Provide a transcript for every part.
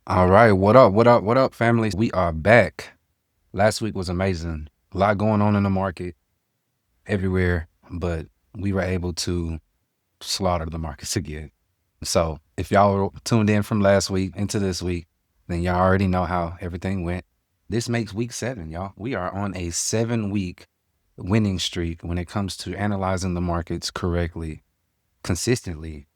All right, what up, what up, what up, family? We are back. Last week was amazing. A lot going on in the market everywhere, but we were able to slaughter the markets again. So if y'all were tuned in from last week into this week, then y'all already know how everything went. This makes week 7, y'all. We are on a 7-week winning streak when it comes to analyzing the markets correctly, consistently.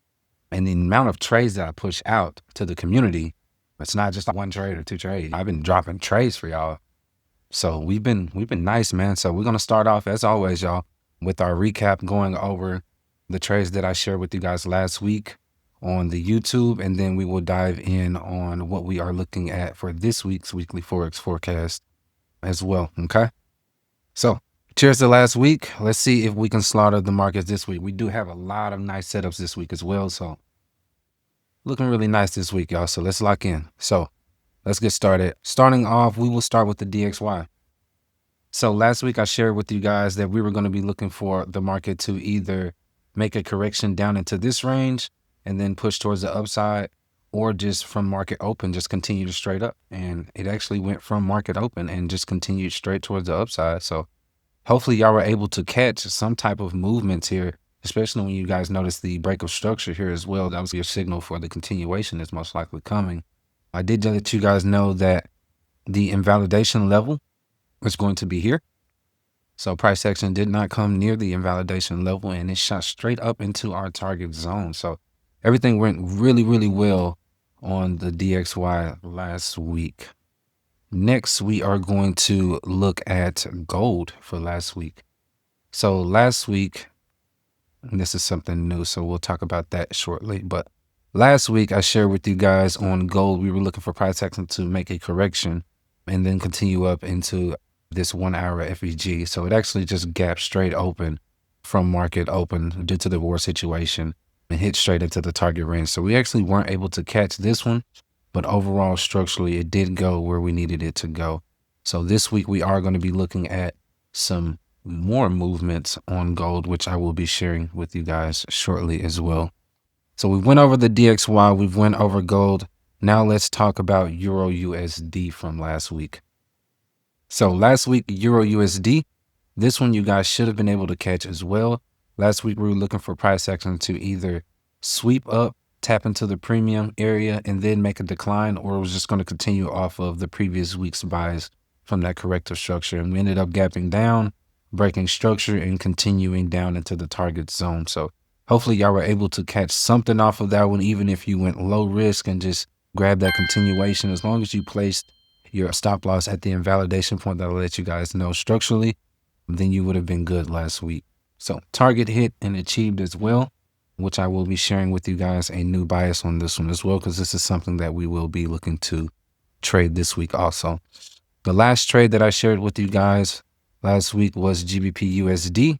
And the amount of trades that I push out to the community, it's not just one trade or 2 trades. I've been dropping trades for y'all. So we've been nice, man. So we're gonna start off as always, y'all, with our recap, going over the trades that I shared with you guys last week on the YouTube, and then we will dive in on what we are looking at for this week's weekly Forex forecast as well. Okay. So cheers to last week. Let's see if we can slaughter the markets this week. We do have a lot of nice setups this week as well. So looking really nice this week, y'all. So let's lock in. So let's get started. Starting off, we will start with the DXY. So last week I shared with you guys that we were going to be looking for the market to either make a correction down into this range and then push towards the upside, or just from market open, just continue to straight up. And it actually went from market open and just continued straight towards the upside. So hopefully y'all were able to catch some type of movements here, especially when you guys notice the break of structure here as well. That was your signal for the continuation is most likely coming. I did let you guys know that the invalidation level is going to be here. So price action did not come near the invalidation level, and it shot straight up into our target zone. So everything went really, really well on the DXY last week. Next, we are going to look at gold for last week. So last week, and this is something new, so we'll talk about that shortly. But last week, I shared with you guys on gold, we were looking for price action to make a correction and then continue up into this 1 hour FEG. So it actually just gapped straight open from market open due to the war situation and hit straight into the target range. So we actually weren't able to catch this one, but overall structurally it did go where we needed it to go. So this week we are going to be looking at some more movements on gold, which I will be sharing with you guys shortly as well. So we went over the DXY, we've went over gold. Now let's talk about EURUSD from last week. So last week, EURUSD, this one you guys should have been able to catch as well. Last week, we were looking for price action to either sweep up, tap into the premium area, and then make a decline, or it was just going to continue off of the previous week's buys from that corrective structure. And we ended up gapping down, breaking structure, and continuing down into the target zone. So hopefully y'all were able to catch something off of that one, even if you went low risk and just grab that continuation. As long as you placed your stop loss at the invalidation point that'll let you guys know structurally, then you would have been good last week. So target hit and achieved as well, which I will be sharing with you guys a new bias on this one as well, because this is something that we will be looking to trade this week also. The last trade that I shared with you guys last week was GBP USD.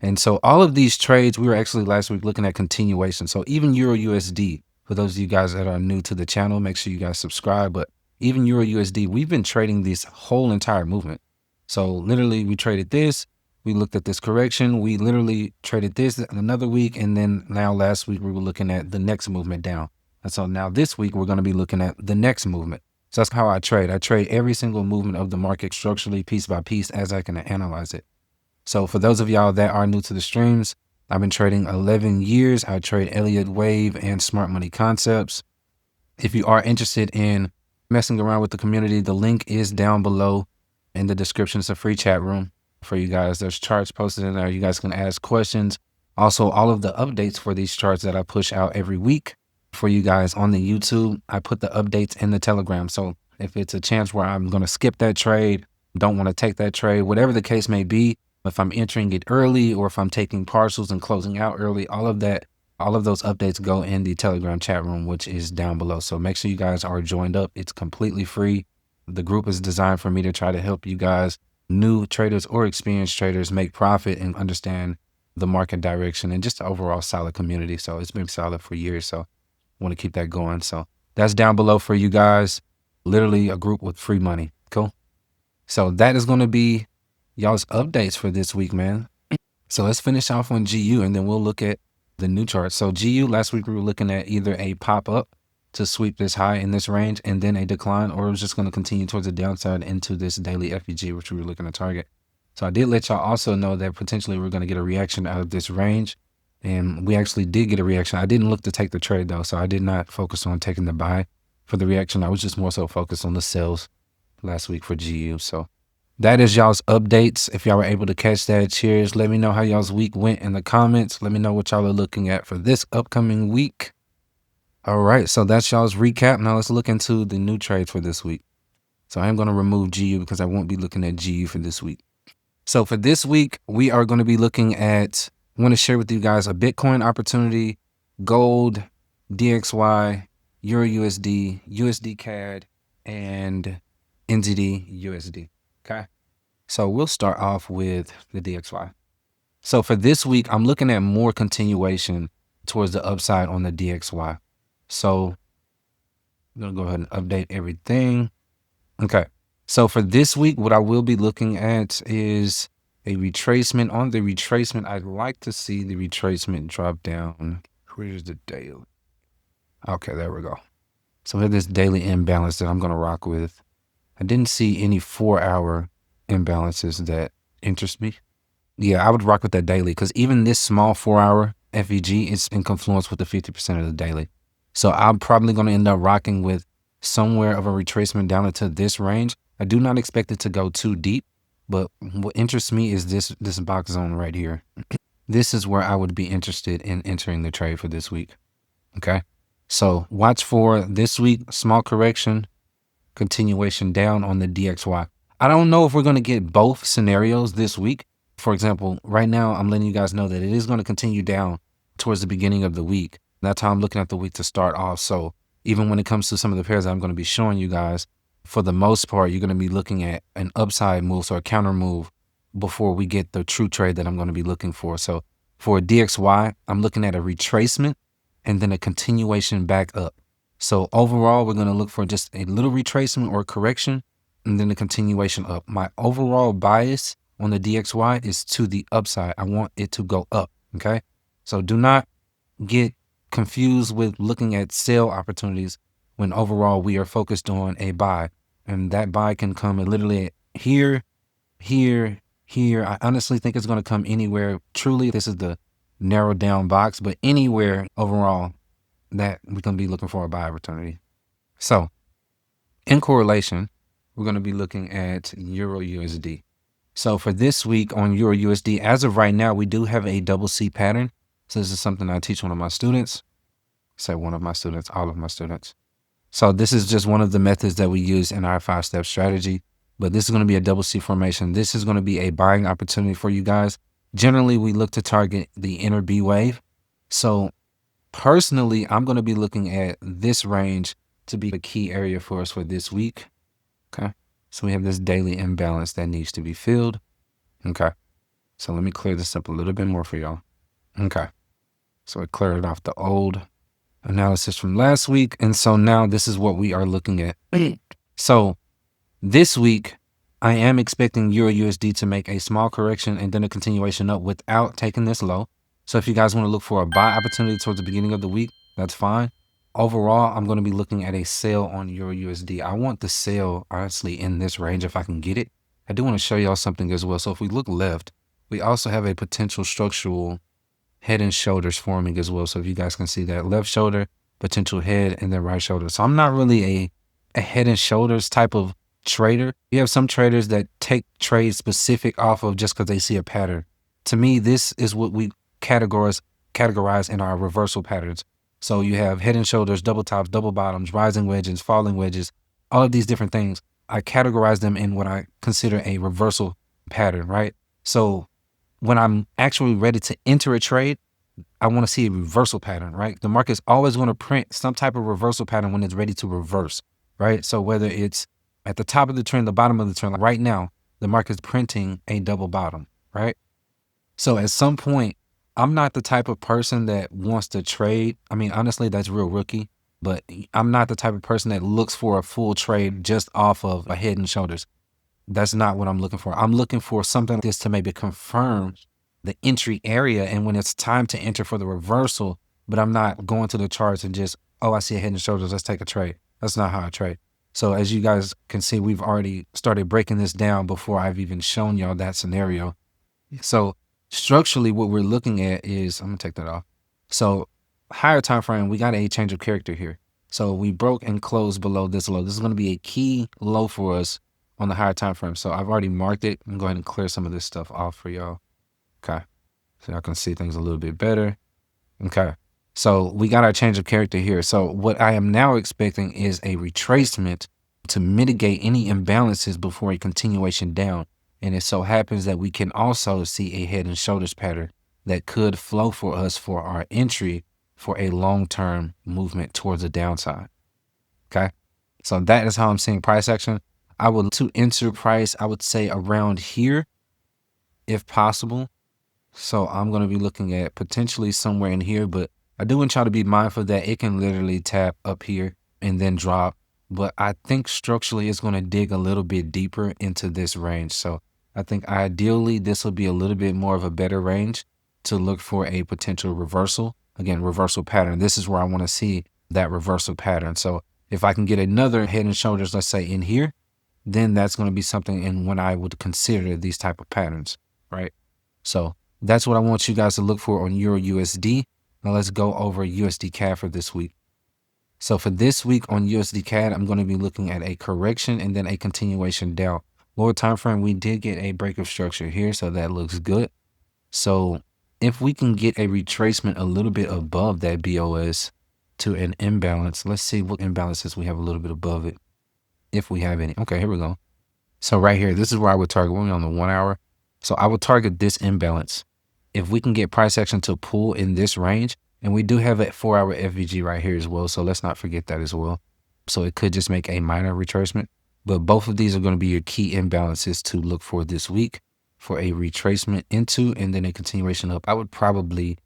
And so all of these trades, we were actually last week looking at continuation. So even EURUSD, for those of you guys that are new to the channel, make sure you guys subscribe. But even EURUSD, we've been trading this whole entire movement. So literally we traded this, we looked at this correction, we literally traded this another week, and then now last week we were looking at the next movement down. And so now this week we're going to be looking at the next movement. So that's how I trade. I trade every single movement of the market structurally, piece by piece, as I can analyze it. So for those of y'all that are new to the streams, I've been trading 11 years. I trade Elliott Wave and smart money concepts. If you are interested in messing around with the community, the link is down below in the description. It's a free chat room for you guys. There's charts posted in there. You guys can ask questions. Also, all of the updates for these charts that I push out every week for you guys on the YouTube, I put the updates in the Telegram. So if it's a chance where I'm going to skip that trade, don't want to take that trade, whatever the case may be, if I'm entering it early or if I'm taking partials and closing out early, all of those updates go in the Telegram chat room, which is down below. So make sure you guys are joined up. It's completely free. The group is designed for me to try to help you guys, new traders or experienced traders, make profit and understand the market direction, and just the overall solid community. So it's been solid for years. So I want to keep that going. So that's down below for you guys. Literally a group with free money. Cool. So that is going to be y'all's updates for this week, man. So let's finish off on GU and then we'll look at the new chart. So GU, last week we were looking at either a pop up to sweep this high in this range and then a decline, or it was just going to continue towards the downside into this daily FEG, which we were looking to target. So I did let y'all also know that potentially we're going to get a reaction out of this range. And we actually did get a reaction. I didn't look to take the trade though, so I did not focus on taking the buy for the reaction. I was just more so focused on the sells last week for GU. So that is y'all's updates. If y'all were able to catch that, cheers. Let me know how y'all's week went in the comments. Let me know what y'all are looking at for this upcoming week. All right, so that's y'all's recap. Now let's look into the new trade for this week. So I am going to remove GU because I won't be looking at GU for this week. So for this week, we are going to be looking at, I want to share with you guys a Bitcoin opportunity, gold, DXY, EURUSD, USDCAD, and NZDUSD. Okay. So we'll start off with the DXY. So for this week, I'm looking at more continuation towards the upside on the DXY. So I'm going to go ahead and update everything. Okay. So for this week, what I will be looking at is a retracement. On the retracement, I'd like to see the retracement drop down. Where's the daily? Okay, there we go. So we have this daily imbalance that I'm going to rock with. I didn't see any 4-hour imbalances that interest me. Yeah, I would rock with that daily because even this small 4-hour FEG is in confluence with the 50% of the daily. So I'm probably going to end up rocking with somewhere of a retracement down into this range. I do not expect it to go too deep, but what interests me is this box zone right here. This is where I would be interested in entering the trade for this week. Okay. So watch for this week, small correction, continuation down on the DXY. I don't know if we're going to get both scenarios this week. For example, right now, I'm letting you guys know that it is going to continue down towards the beginning of the week. That's how I'm looking at the week to start off. So even when it comes to some of the pairs that I'm going to be showing you guys, for the most part, you're going to be looking at an upside move, so a counter move before we get the true trade that I'm going to be looking for. So for DXY, I'm looking at a retracement and then a continuation back up. So overall, we're going to look for just a little retracement or correction and then a continuation up. My overall bias on the DXY is to the upside. I want it to go up. Okay. So do not get confused with looking at sell opportunities when overall we are focused on a buy, and that buy can come at literally here, here, here. I honestly think it's going to come anywhere. Truly, this is the narrowed down box, but anywhere overall that we're going to be looking for a buy opportunity. So in correlation, we're going to be looking at EURUSD. So for this week on EURUSD, as of right now, we do have a double C pattern. So this is something I teach one of my students. Say one of my students, all of my students. So this is just one of the methods that we use in our 5-step strategy, but this is going to be a double C formation. This is going to be a buying opportunity for you guys. Generally, we look to target the inner B wave. So personally, I'm going to be looking at this range to be a key area for us for this week. Okay. So we have this daily imbalance that needs to be filled. Okay. So let me clear this up a little bit more for y'all. Okay. So I cleared off the old analysis from last week. And so now this is what we are looking at. So this week, I am expecting EURUSD to make a small correction and then a continuation up without taking this low. So if you guys want to look for a buy opportunity towards the beginning of the week, that's fine. Overall, I'm going to be looking at a sell on EURUSD. I want the sell, honestly, in this range if I can get it. I do want to show y'all something as well. So if we look left, we also have a potential structural head and shoulders forming as well. So if you guys can see that left shoulder, potential head, and then right shoulder. So I'm not really a head and shoulders type of trader. You have some traders that take trades specific off of just because they see a pattern. To me, this is what we categorize in our reversal patterns. So you have head and shoulders, double tops, double bottoms, rising wedges, falling wedges, all of these different things. I categorize them in what I consider a reversal pattern, right? So when I'm actually ready to enter a trade, I want to see a reversal pattern, right? The market's always going to print some type of reversal pattern when it's ready to reverse, right? So whether it's at the top of the trend, the bottom of the trend, like right now, the market's printing a double bottom, right? So at some point, I'm not the type of person that wants to trade. I mean, honestly, that's real rookie, but I'm not the type of person that looks for a full trade just off of a head and shoulders. That's not what I'm looking for. I'm looking for something like this to maybe confirm the entry area. And when it's time to enter for the reversal, but I'm not going to the charts and just oh, I see a head and shoulders, let's take a trade. That's not how I trade. So as you guys can see, we've already started breaking this down before I've even shown y'all that scenario. So structurally, what we're looking at is, I'm gonna take that off. So higher time frame, we got a change of character here. So we broke and closed below this low. This is gonna be a key low for us on the higher time frame. So I've already marked it. I'm going to go ahead and clear some of this stuff off for y'all. Okay, so y'all can see things a little bit better. Okay, so we got our change of character here. So what I am now expecting is a retracement to mitigate any imbalances before a continuation down. And it so happens that we can also see a head and shoulders pattern that could flow for us for our entry for a long-term movement towards the downside. Okay, so that is how I'm seeing price action. I would to enter price, I would say around here, if possible. So I'm going to be looking at potentially somewhere in here, but I do want y'all to be mindful that it can literally tap up here and then drop. But I think structurally it's going to dig a little bit deeper into this range. So I think ideally this will be a little bit more of a better range to look for a potential reversal. Again, reversal pattern. This is where I want to see that reversal pattern. So if I can get another head and shoulders, let's say in here, then that's going to be something in when I would consider these type of patterns, right? So that's what I want you guys to look for on EURUSD. Now let's go over USDCAD for this week. So for this week on USDCAD, I'm going to be looking at a correction and then a continuation down. Lower time frame, we did get a break of structure here, so that looks good. So if we can get a retracement a little bit above that BOS to an imbalance, let's see what imbalances we have a little bit above it, if we have any. Okay, here we go. So right here, this is where I would target. We're on the 1 hour. So I would target this imbalance. If we can get price action to pull in this range, and we do have a 4 hour FVG right here as well. So let's not forget that as well. So it could just make a minor retracement, but both of these are going to be your key imbalances to look for this week for a retracement into and then a continuation up. I would probably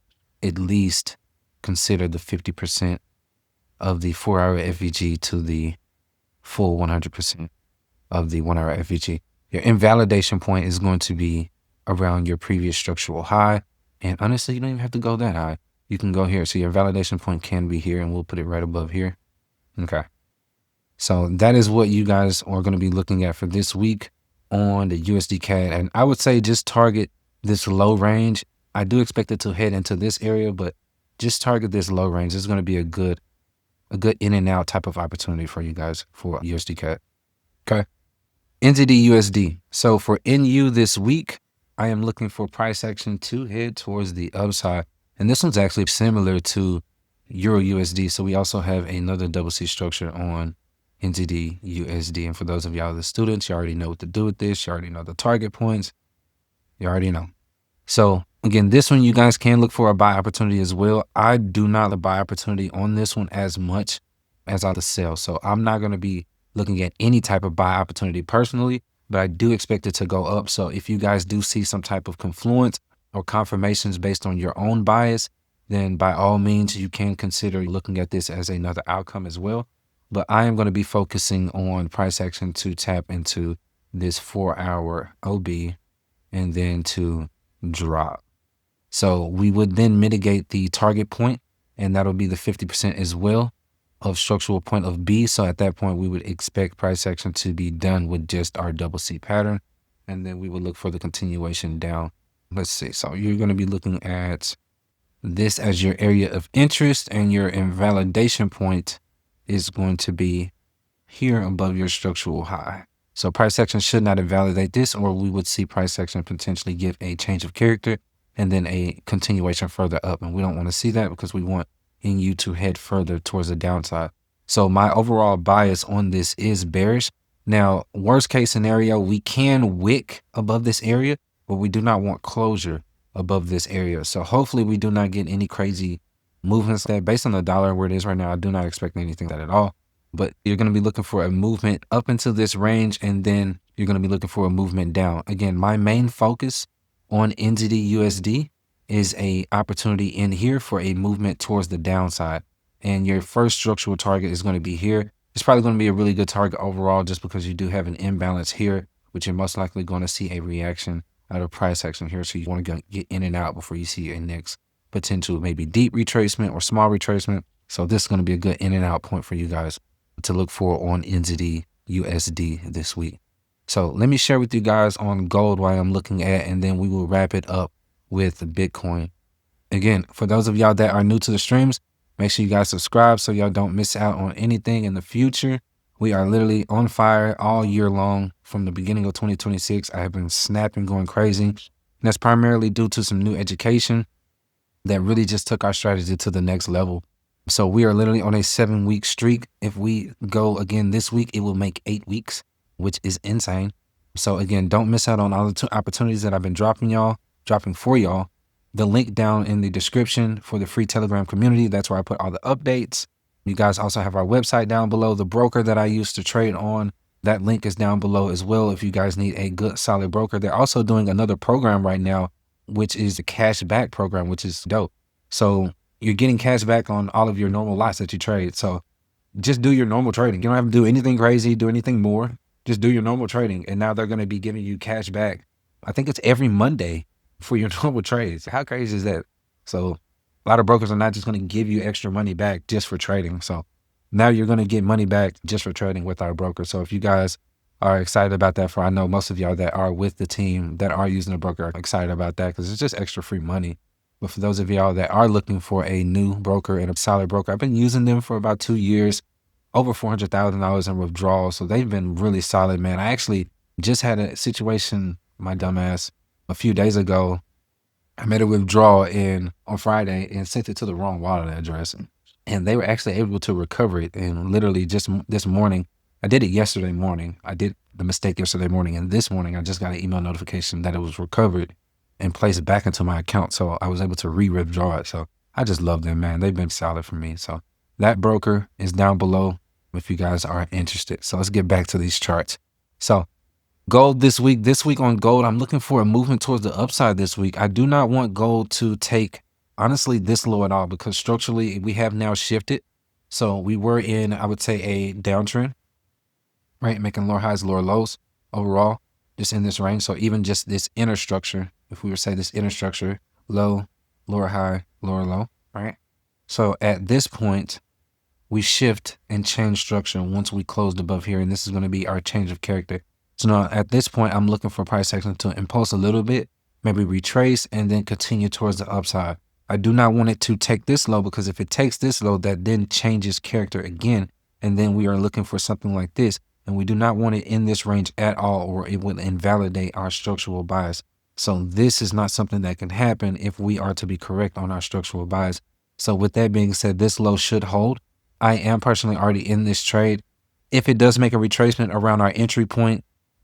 at least consider the 50% of the 4 hour FVG to the full 100% of the 1 hour FVG. Your invalidation point is going to be around your previous structural high. And honestly, you don't even have to go that high. You can go here. So your validation point can be here, and we'll put it right above here. Okay. So that is what you guys are going to be looking at for this week on the USDCAD. And I would say just target this low range. I do expect it to head into this area, but just target this low range. It's going to be a good in and out type of opportunity for you guys for USDCAD. Okay. NZDUSD. So for NU this week, I am looking for price action to head towards the upside. And this one's actually similar to EURUSD. So we also have another double C structure on NZDUSD. And for those of y'all the students, you already know what to do with this. You already know the target points. You already know. So again, this one you guys can look for a buy opportunity as well. I do not the buy opportunity on this one as much as I the sell. So I'm not going to be looking at any type of buy opportunity personally, but I do expect it to go up. So if you guys do see some type of confluence or confirmations based on your own bias, then by all means, you can consider looking at this as another outcome as well. But I am going to be focusing on price action to tap into this 4 hour OB and then to drop. So we would then mitigate the target point, and that'll be the 50% as well of structural point of B. So at that point, we would expect price action to be done with just our double C pattern. And then we would look for the continuation down. Let's see. So you're going to be looking at this as your area of interest, and your invalidation point is going to be here above your structural high. So price action should not invalidate this, or we would see price action potentially give a change of character and then a continuation further up. And we don't want to see that because we want NU to head further towards the downside. So my overall bias on this is bearish. Now, worst case scenario, we can wick above this area, but we do not want closure above this area. So hopefully we do not get any crazy movements that based on the dollar where it is right now, I do not expect anything that at all. But you're going to be looking for a movement up into this range, and then you're going to be looking for a movement down. Again, my main focus on NZDUSD is a opportunity in here for a movement towards the downside. And your first structural target is going to be here. It's probably going to be a really good target overall just because you do have an imbalance here, which you're most likely going to see a reaction out of price action here. So you want to get in and out before you see your next potential maybe deep retracement or small retracement. So this is going to be a good in and out point for you guys to look for on NZDUSD this week. So let me share with you guys on gold what I'm looking at, and then we will wrap it up with Bitcoin. Again, for those of y'all that are new to the streams, make sure you guys subscribe so y'all don't miss out on anything in the future. We are literally on fire all year long. From the beginning of 2026, I have been snapping, going crazy. And that's primarily due to some new education that really just took our strategy to the next level. So we are literally on a 7-week streak. If we go again this week, it will make 8 weeks, which is insane. So again, don't miss out on all the opportunities that I've been dropping for y'all. The link down in the description for the free Telegram community. That's where I put all the updates. You guys also have our website down below. The broker that I used to trade on, that link is down below as well if you guys need a good solid broker. They're also doing another program right now, which is the cash back program, which is dope. So you're getting cash back on all of your normal lots that you trade. So just do your normal trading. You don't have to do anything crazy, do anything more. Just do your normal trading. And now they're going to be giving you cash back. I think it's every Monday for your normal trades. How crazy is that? So a lot of brokers are not just going to give you extra money back just for trading. So now you're going to get money back just for trading with our broker. So if you guys are excited about that, I know most of y'all that are with the team that are using a broker are excited about that because it's just extra free money. But for those of y'all that are looking for a new broker and a solid broker, I've been using them for about 2 years, over $400,000 in withdrawals. So they've been really solid, man. I actually just had a situation, my dumbass, a few days ago. I made a withdrawal on Friday and sent it to the wrong wallet address. And they were actually able to recover it. And literally just this morning, I did it yesterday morning. I did the mistake yesterday morning. And this morning, I just got an email notification that it was recovered and placed back into my account. So I was able to re-withdraw it. So I just love them, man. They've been solid for me. So that broker is down below if you guys are interested. So let's get back to these charts. So gold this week on gold, I'm looking for a movement towards the upside this week. I do not want gold to take, honestly, this low at all because structurally we have now shifted. So we were in, I would say, a downtrend, right? Making lower highs, lower lows overall, just in this range. So even just this inner structure, if we were to say this inner structure, low, lower high, lower low, right? So at this point, we shift and change structure once we closed above here. And this is going to be our change of character. So now at this point, I'm looking for price action to impulse a little bit, maybe retrace, and then continue towards the upside. I do not want it to take this low because if it takes this low, that then changes character again. And then we are looking for something like this. And we do not want it in this range at all, or it will invalidate our structural bias. So this is not something that can happen if we are to be correct on our structural bias. So with that being said, this low should hold. I am personally already in this trade. If it does make a retracement around our entry point,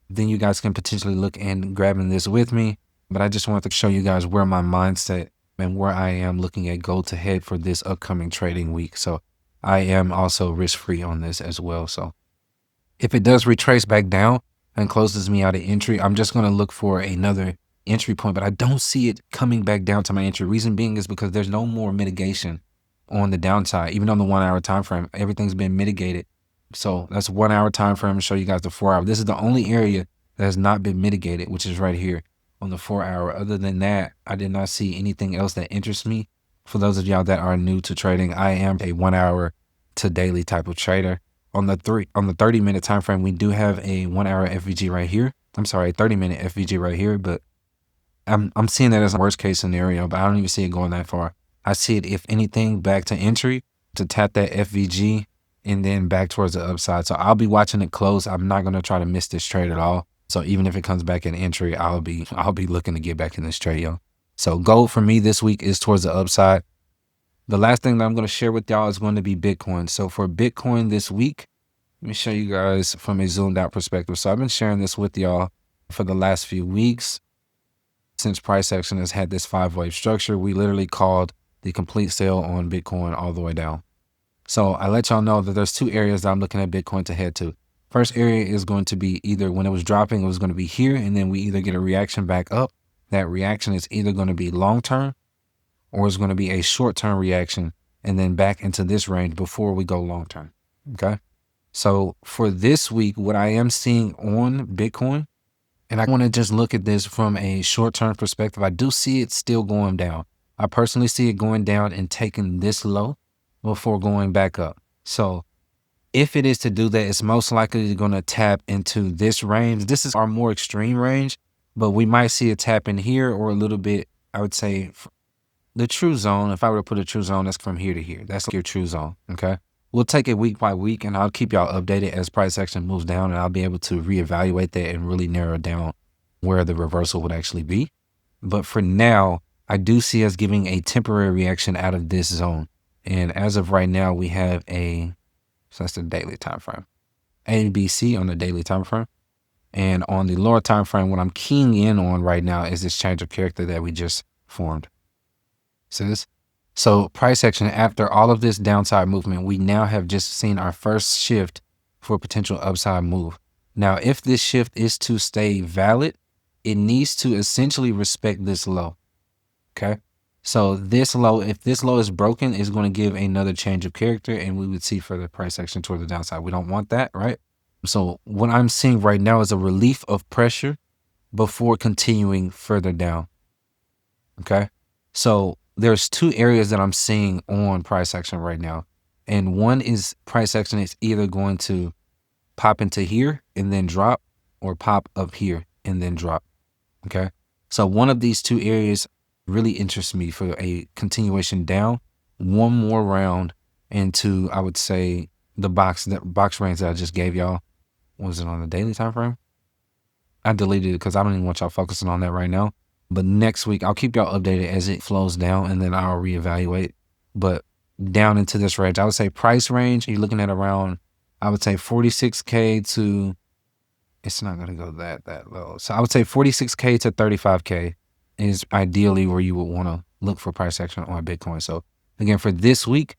then you guys can potentially look and grabbing this with me. But I just wanted to show you guys where my mindset and where I am looking at gold to head for this upcoming trading week. So I am also risk-free on this as well. So if it does retrace back down and closes me out of entry, I'm just going to look for another entry point, but I don't see it coming back down to my entry. Reason being is because there's no more mitigation on the downside. Even on the 1 hour time frame, everything's been mitigated. So that's 1 hour time frame. I'll show you guys the 4 hour. This is the only area that has not been mitigated, which is right here on the 4 hour. Other than that, I did not see anything else that interests me. For those of y'all that are new to trading, I am a 1 hour to daily type of trader. On the 30-minute time frame, we do have a 1 hour FVG right here. I'm sorry, a 30-minute FVG right here, but I'm seeing that as a worst case scenario, but I don't even see it going that far. I see it, if anything, back to entry to tap that FVG and then back towards the upside. So I'll be watching it close. I'm not going to try to miss this trade at all. So even if it comes back in entry, I'll be looking to get back in this trade, yo. So gold for me this week is towards the upside. The last thing that I'm going to share with y'all is going to be Bitcoin. So for Bitcoin this week, let me show you guys from a zoomed out perspective. So I've been sharing this with y'all for the last few weeks. Since price action has had this 5-wave structure, we literally called the complete sale on Bitcoin all the way down. So I let y'all know that there's 2 areas that I'm looking at Bitcoin to head to. First area is going to be either when it was dropping, it was going to be here, and then we either get a reaction back up. That reaction is either going to be long-term or it's going to be a short-term reaction and then back into this range before we go long-term, okay? So for this week, what I am seeing on Bitcoin, and I want to just look at this from a short-term perspective, I do see it still going down. I personally see it going down and taking this low before going back up. So if it is to do that, it's most likely going to tap into this range. This is our more extreme range, but we might see a tap in here or a little bit, I would say the true zone. If I were to put a true zone, that's from here to here. That's like your true zone, okay? We'll take it week by week, and I'll keep y'all updated as price action moves down, and I'll be able to reevaluate that and really narrow down where the reversal would actually be. But for now, I do see us giving a temporary reaction out of this zone. And as of right now, we have so that's the daily time frame, ABC on the daily time frame. And on the lower time frame, what I'm keying in on right now is this change of character that we just formed. See this? So price action, after all of this downside movement, we now have just seen our first shift for a potential upside move. Now, if this shift is to stay valid, it needs to essentially respect this low, okay? So this low, if this low is broken, is going to give another change of character, and we would see further price action toward the downside. We don't want that, right? So what I'm seeing right now is a relief of pressure before continuing further down, okay? So there's two areas that I'm seeing on price action right now. And one is price action is either going to pop into here and then drop, or pop up here and then drop, okay? So one of these two areas really interests me for a continuation down, one more round into, I would say, the box range that I just gave y'all. Was it on the daily time frame? I deleted it because I don't even want y'all focusing on that right now. But next week, I'll keep y'all updated as it flows down, and then I'll reevaluate. But down into this range, I would say price range, you're looking at around, I would say 46K to, it's not going to go that low. So I would say 46K to 35K is ideally where you would want to look for price action on Bitcoin. So again, for this week,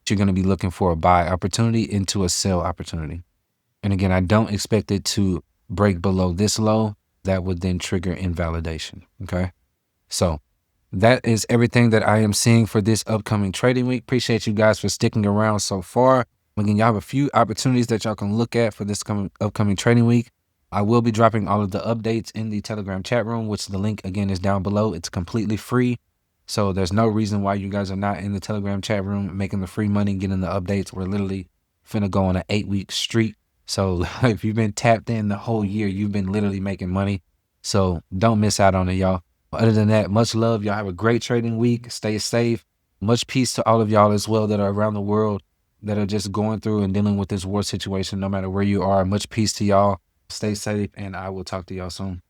you're going to be looking for a buy opportunity into a sell opportunity. And again, I don't expect it to break below this low. That would then trigger invalidation, okay? So that is everything that I am seeing for this upcoming trading week. Appreciate you guys for sticking around so far. Again, y'all have a few opportunities that y'all can look at for this upcoming trading week. I will be dropping all of the updates in the Telegram chat room, which the link again is down below. It's completely free. So there's no reason why you guys are not in the Telegram chat room making the free money, getting the updates. We're literally finna go on an 8-week streak. So if you've been tapped in the whole year, you've been literally making money. So don't miss out on it, y'all. Other than that, much love. Y'all have a great trading week. Stay safe. Much peace to all of y'all as well that are around the world that are just going through and dealing with this war situation, no matter where you are. Much peace to y'all. Stay safe, and I will talk to y'all soon.